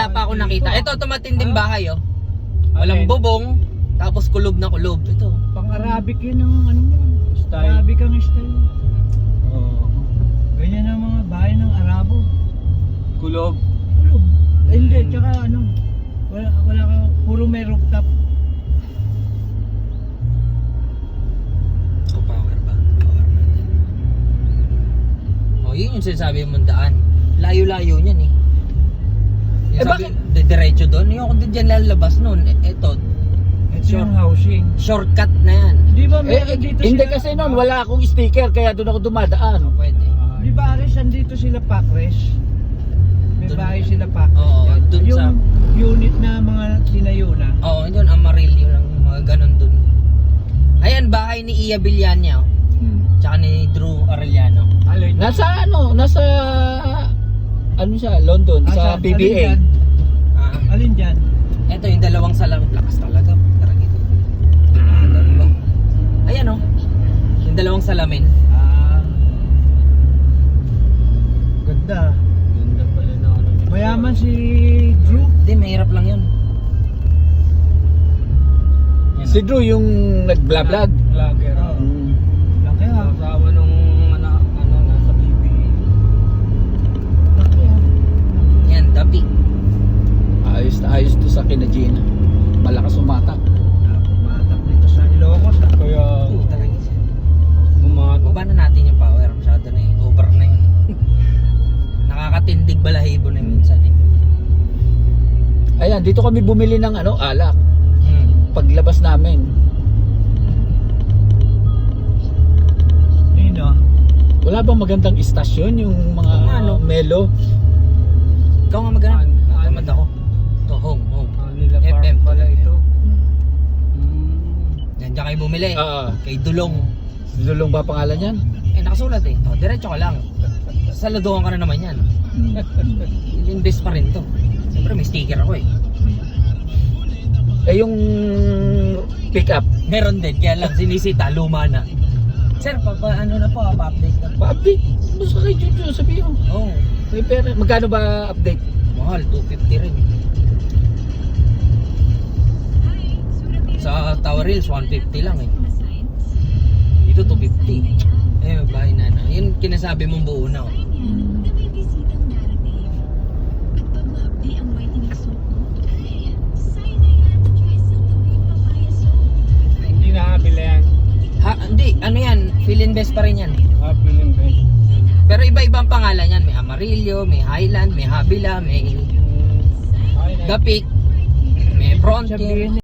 wala pa ako nakita. Ito, tumatinding bahay, oh. Walang bubong, tapos kulob na kulob. Ito. Pang-Arabic yun ang ano yun. Style. Arabic ang style. Oo. Ganyan ang mga bahay ng Arabo. Kulob. Kulob. Hindi, tsaka ano. Wala ka, puro may rooftop. Oh, power ba? Power natin. Oh, yun yung sinasabi mong daan. Layo-layo niyan eh. Yung sabi, diretso doon. Yung ako din dyan lalabas noon. Ito, Ito yung housing. shortcut na yan. Di ba meron dito Hindi sila? kasi noon wala akong sticker kaya doon ako dumadaan. Pwede. Di ba Aris, andito sila Pakres? May Dun- bahay sila Pakres. Oo, dyan. dun Yung sa- unit na mga tinayo na. Oo, yun, Amarillo lang. Mga ganun dun. Ayan, bahay ni Iya Villania. Oh. Tsaka ni Drew Arellano. Alin? Nasa ano siya, London, sa PBA. Alin dyan? Ito yung dalawang salamin. Lakas talaga. Tara dito. Dalawa. Ayan oh. Yung dalawang salamin. Ganda. Ganda pala na ano. Mayaman si Drew. Hindi, mahirap lang yun. Yan, Si Drew yung nag-vlog. Vlogger. Oo. Mm. Laki ha. Asawa nung nasa PBA. Laki ha. Yan, Dapi. Ayos na ayos to sa kina Gina. Malakas umatak. Pumatak dito sa Ilocos ha. Kaya Talaga siya. bumato. Baba na natin yung power. Masyado na eh. Over na yun. Nakakatindig balahibo na minsan eh. Ayan, dito kami bumili ng alak. Paglabas namin. Nino. Wala bang magandang istasyon yung mga Ano? Melo? Ikaw nga maghanap. Natamad ako. Ito, home. Nila FM. farm pala ito. Yan, dyan kayo bumili. Kay Dulong. Lulong ba pangalan yan? Nakasulat eh. Oh, diretso ka lang. Saluduhan ka na naman yan. Invest pa rin to. Siyempre may sticker ako eh. Eh yung pick up, Meron din, kaya lang sinisita, luma na. Sir, ano na po, pa-update na po. pa-update. Basta kay Jojo, sabihin mo. Oo, May pera. Magkano ba update? mahal, 250 rin. Sa Tower Hills, 150 lang eh. Dito, 250. Eh, bahay na na. Yun kinasabi mong buo na. Oh. Hindi nakabila yan. Ha, hindi, ano yan, fill invest pa rin yan. Feeling best. Pero iba-ibang pangalan yan. May Amarillo, may Highland, may Habila, may Dapit, may Frontier. Sabihin